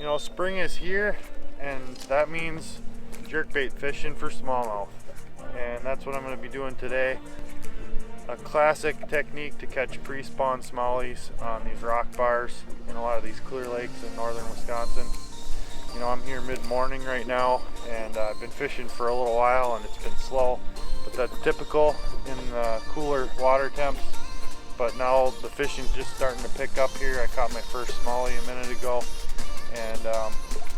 know, spring is here, and that means jerkbait fishing for smallmouth. And that's what I'm going to be doing today. A classic technique to catch pre-spawn smallies on these rock bars in a lot of these clear lakes in northern Wisconsin. You know, I'm here mid-morning right now, and I've been fishing for a little while and it's been slow, but that's typical in cooler water temps. But now the fishing's just starting to pick up here. I caught my first smallie a minute ago, and I'm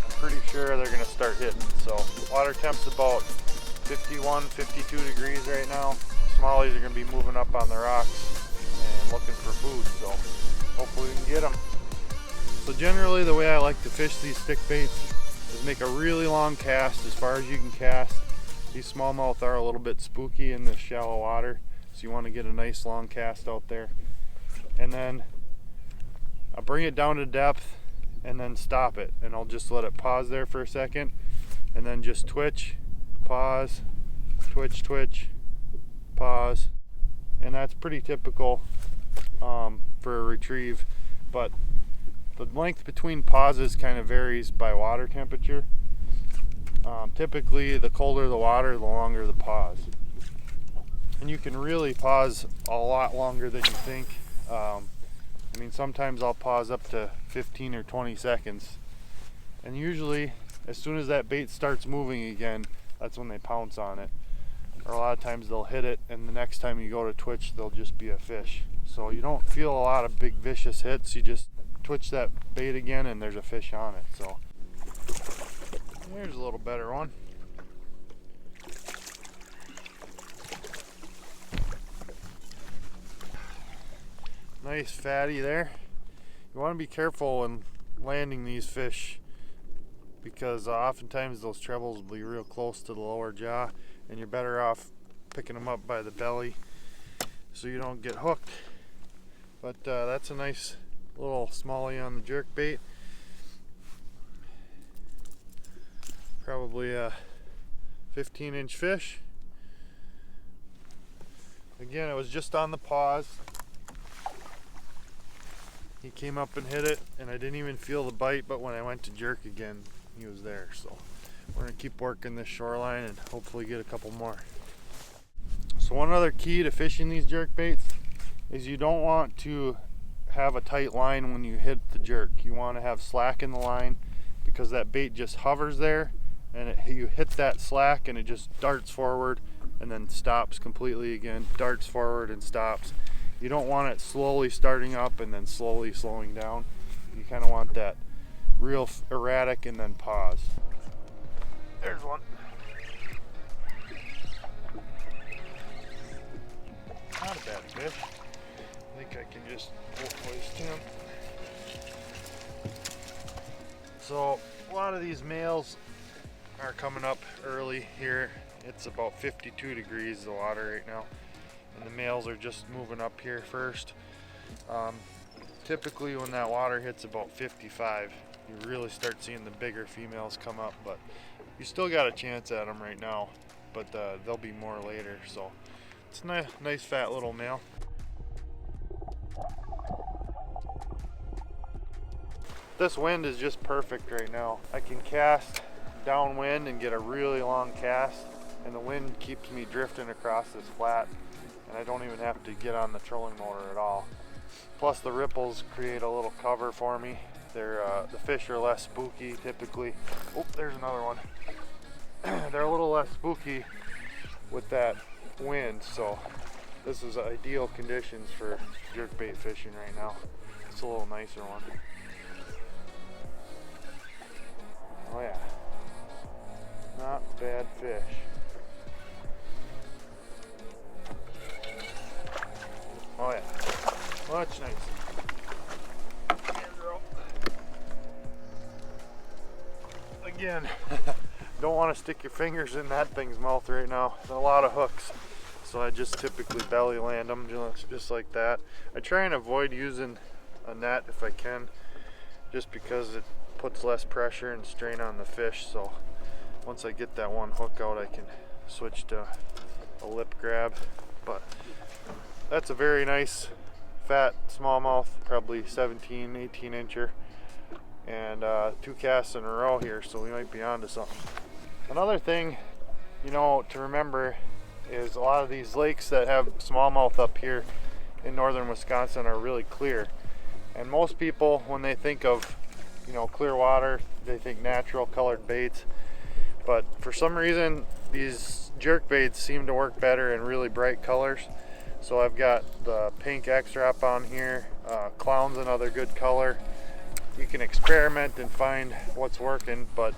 pretty sure they're going to start hitting. So water temp's about 51, 52 degrees right now. Smallies are going to be moving up on the rocks and looking for food, so hopefully we can get them. So generally the way I like to fish these stick baits is make a really long cast as far as you can cast. These smallmouth are a little bit spooky in this shallow water, so you want to get a nice long cast out there. And then I'll bring it down to depth and then stop it, and I'll just let it pause there for a second and then just twitch, pause, twitch, twitch, pause. And that's pretty typical for a retrieve, but the length between pauses kind of varies by water temperature. Typically the colder the water, the longer the pause. And you can really pause a lot longer than you think. I mean, sometimes I'll pause up to 15 or 20 seconds. And usually, as soon as that bait starts moving again, that's when they pounce on it. Or a lot of times they'll hit it, and the next time you go to twitch, there'll just be a fish. So you don't feel a lot of big vicious hits. You just twitch that bait again, and there's a fish on it. So here's a little better one. Nice fatty there. You want to be careful when landing these fish, because oftentimes those trebles will be real close to the lower jaw, and you're better off picking them up by the belly so you don't get hooked. But that's a nice little smallie on the jerk bait. Probably a 15-inch fish. Again, it was just on the pause. He came up and hit it, and I didn't even feel the bite, but when I went to jerk again, he was there. So we're gonna keep working this shoreline and hopefully get a couple more. So one other key to fishing these jerk baits is you don't want to have a tight line when you hit the jerk. You want to have slack in the line, because that bait just hovers there, and you hit that slack and it just darts forward and then stops completely again, darts forward and stops. You don't want it slowly starting up and then slowly slowing down. You kind of want that real erratic and then pause. There's one. Not a bad fish. I think I can just hoist him. So a lot of these males are coming up early here. It's about 52 degrees the water right now, and the males are just moving up here first. Typically when that water hits about 55, you really start seeing the bigger females come up, but you still got a chance at them right now, but there'll be more later. So it's a nice fat little male. This wind is just perfect right now. I can cast downwind and get a really long cast, and the wind keeps me drifting across this flat, and I don't even have to get on the trolling motor at all. Plus the ripples create a little cover for me. The fish are less spooky typically. Oh, there's another one. They're a little less spooky with that wind, so this is ideal conditions for jerkbait fishing right now. It's a little nicer one. Oh yeah, not bad fish. Oh yeah, much nicer. Again, don't want to stick your fingers in that thing's mouth right now. There's a lot of hooks, so I just typically belly land them just like that. I try and avoid using a net if I can, just because it puts less pressure and strain on the fish. So once I get that one hook out, I can switch to a lip grab. But that's a very nice fat smallmouth, probably 17, 18 incher. and 2 casts in a row here, so we might be on to something. Another thing, you know, to remember is a lot of these lakes that have smallmouth up here in northern Wisconsin are really clear. And most people, when they think of, you know, clear water, they think natural colored baits. But for some reason, these jerk baits seem to work better in really bright colors. So I've got the pink X-Drop on here. Clown's another good color. You can experiment and find what's working, but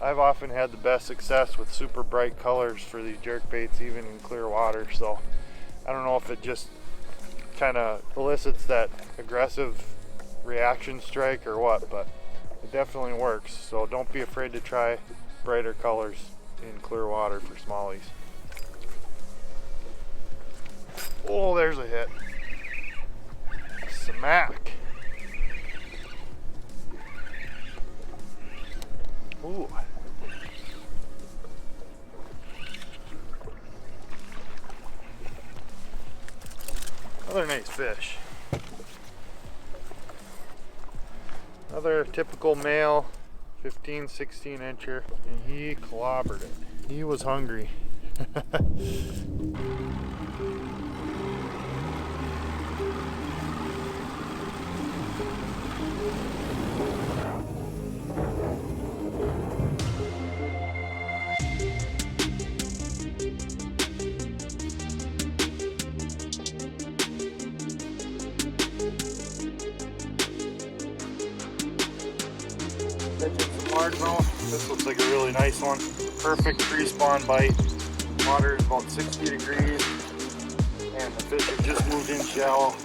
I've often had the best success with super bright colors for these jerk baits, even in clear water. So I don't know if it just kind of elicits that aggressive reaction strike or what, but it definitely works. So don't be afraid to try brighter colors in clear water for smallies. Oh, there's a hit. Smack. Ooh. Another nice fish. Another typical male 15, 16 incher, and he clobbered it. He was hungry. Largemouth. This looks like a really nice one. Perfect pre-spawn bite. Water is about 60 degrees and the fish have just moved in shallow.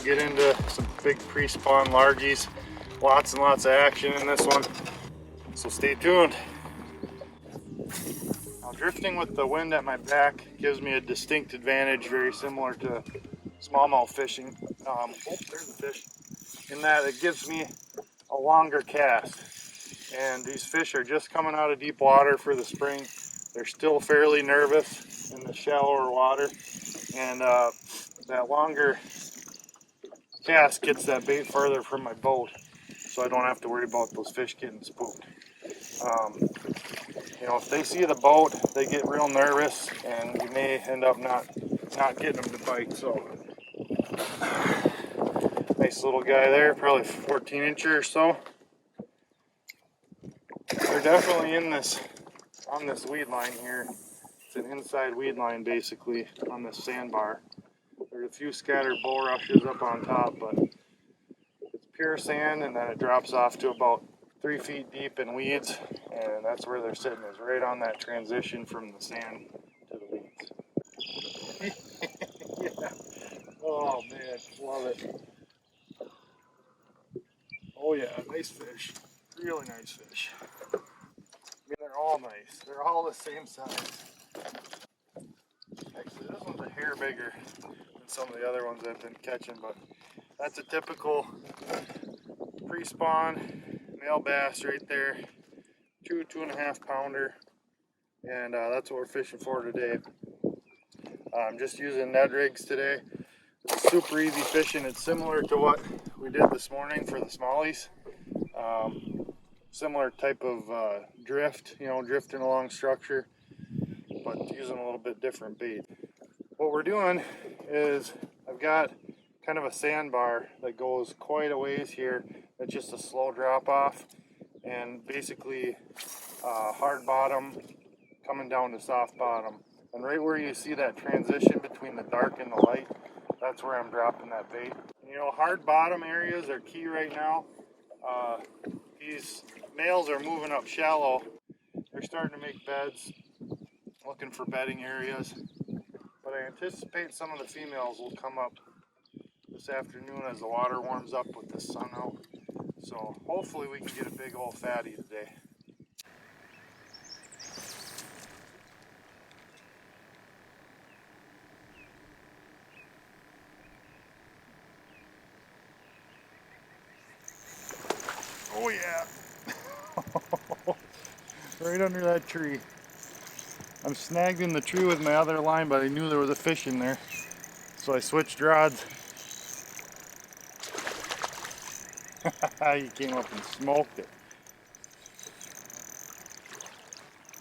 Get into some big pre-spawn largies. Lots and lots of action in this one. So stay tuned. Now, drifting with the wind at my back gives me a distinct advantage, very similar to smallmouth fishing. Oh, there's the fish. In that it gives me a longer cast, and these fish are just coming out of deep water for the spring. They're still fairly nervous in the shallower water, and that longer cast gets that bait farther from my boat, so I don't have to worry about those fish getting spooked. You know, if they see the boat, they get real nervous, and you may end up not getting them to bite. So nice little guy there, probably 14 incher or so. They're definitely in this, on this weed line here. It's an inside weed line basically on this sandbar. There's a few scattered bulrushes up on top, but it's pure sand, and then it drops off to about 3 feet deep in weeds, and that's where they're sitting, is right on that transition from the sand to the weeds. Yeah. Oh man, love it. Oh yeah, nice fish. Really nice fish. I mean, they're all nice. They're all the same size. Actually, this one's a hair bigger than some of the other ones I've been catching, but that's a typical pre-spawn male bass right there. 2.5 pounder, and that's what we're fishing for today. I'm just using Ned rigs today. It's super easy fishing. It's similar to what we did this morning for the smallies. Similar type of drift, you know, drifting along structure, but using a little bit different bait. What we're doing is I've got kind of a sandbar that goes quite a ways here. It's just a slow drop off, and basically hard bottom coming down to soft bottom. And right where you see that transition between the dark and the light, that's where I'm dropping that bait. You know, hard bottom areas are key right now. These males are moving up shallow. They're starting to make beds, looking for bedding areas. But I anticipate some of the females will come up this afternoon as the water warms up with the sun out. So hopefully we can get a big old fatty today. Oh yeah! Right under that tree. I'm snagged in the tree with my other line, but I knew there was a fish in there, so I switched rods. He came up and smoked it.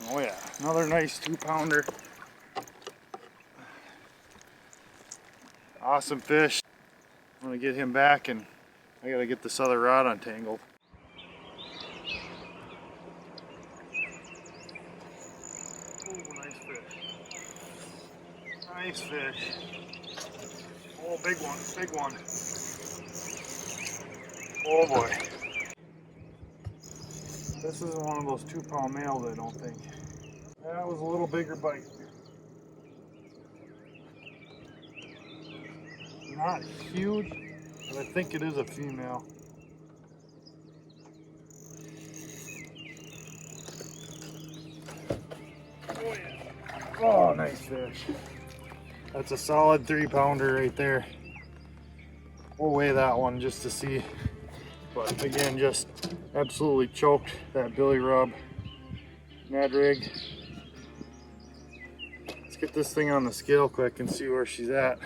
Oh yeah, another nice 2-pounder. Awesome fish. I'm gonna get him back, and I gotta get this other rod untangled. Oh, nice fish. Nice fish. Oh, big one, big one. Oh boy. This isn't one of those 2-pound males, I don't think. That was a little bigger bite. Not huge, but I think it is a female. Oh yeah. Oh, nice fish. That's a solid 3-pounder right there. We'll weigh that one just to see. But again, just absolutely choked that billy rub Mad Rig. Let's get this thing on the scale quick and see where she's at.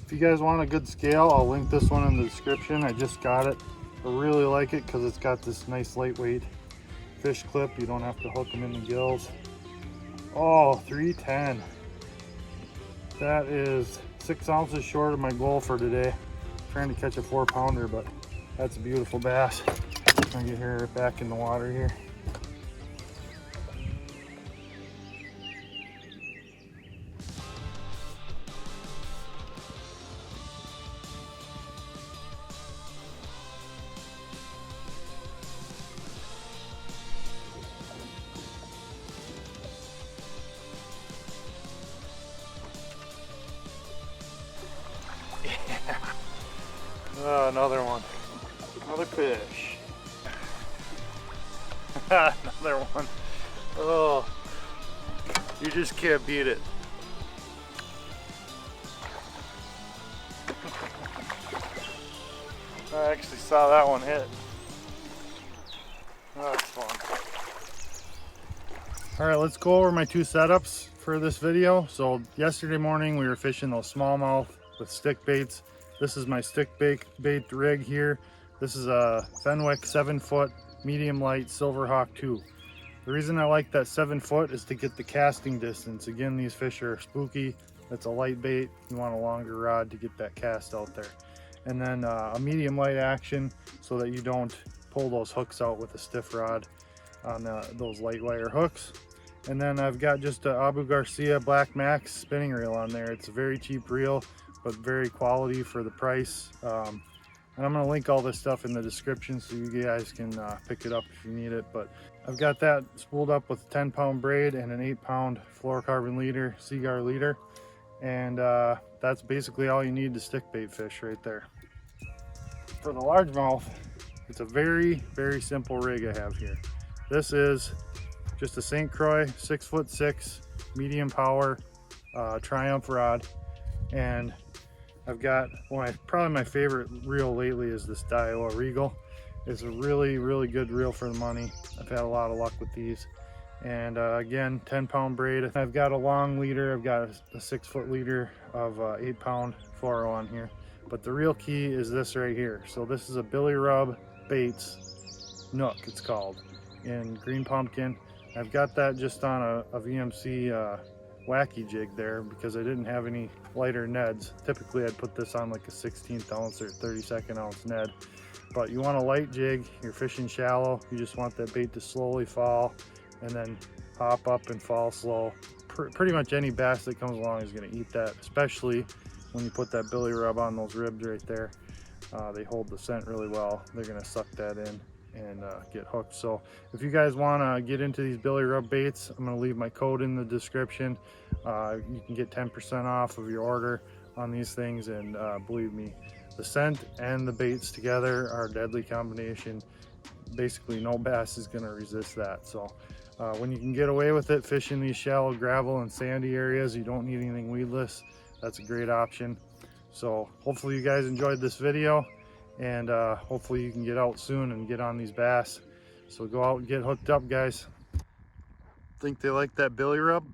If you guys want a good scale, I'll link this one in the description. I just got it. I really like it because it's got this nice lightweight fish clip. You don't have to hook them in the gills. Oh, 310. That is 6 ounces short of my goal for today. I'm trying to catch a 4-pounder, but that's a beautiful bass. I'm gonna get her back in the water here. Oh, another one. Another fish. Another one. Oh, you just can't beat it. I actually saw that one hit. Oh, that's fun. All right, let's go over my 2 setups for this video. So yesterday morning we were fishing those smallmouth with stick baits. This is my stick bait rig here. This is a Fenwick 7-foot medium light Silverhawk 2. The reason I like that 7-foot is to get the casting distance. Again, these fish are spooky. That's a light bait. You want a longer rod to get that cast out there. And then a medium light action so that you don't pull those hooks out with a stiff rod on those light wire hooks. And then I've got just a Abu Garcia Black Max spinning reel on there. It's a very cheap reel, but very quality for the price. And I'm going to link all this stuff in the description so you guys can pick it up if you need it. But I've got that spooled up with a 10-pound braid and an 8-pound fluorocarbon leader, Seaguar leader. And that's basically all you need to stick bait fish right there. For the largemouth, it's a very, very simple rig I have here. This is just a St. Croix 6'6" medium power Triumph rod. And I've got probably my favorite reel lately is this Daiwa Regal. It's a really, really good reel for the money. I've had a lot of luck with these. And again, 10-pound braid. I've got a long leader. I've got a 6-foot leader of 8-pound fluoro on here. But the real key is this right here. So this is a Billy Rub Baits Nook, it's called, in green pumpkin. I've got that just on a VMC wacky jig there because I didn't have any lighter neds. Typically I'd put this on like a 16th ounce or 32nd ounce ned. But you want a light jig, you're fishing shallow, you just want that bait to slowly fall and then pop up and fall slow. Pretty much any bass that comes along is going to eat that, especially when you put that Billy Rub on those ribs right there. They hold the scent really well. They're going to suck that in and get hooked. So if you guys want to get into these Billy Rub baits, I'm going to leave my code in the description. You can get 10% off of your order on these things, and believe me, the scent and the baits together are a deadly combination. Basically no bass is going to resist that. So when you can get away with it fishing these shallow gravel and sandy areas, you don't need anything weedless, that's a great option. So hopefully you guys enjoyed this video, and hopefully you can get out soon and get on these bass. So go out and get hooked up, guys. Think they like that Billy Rub?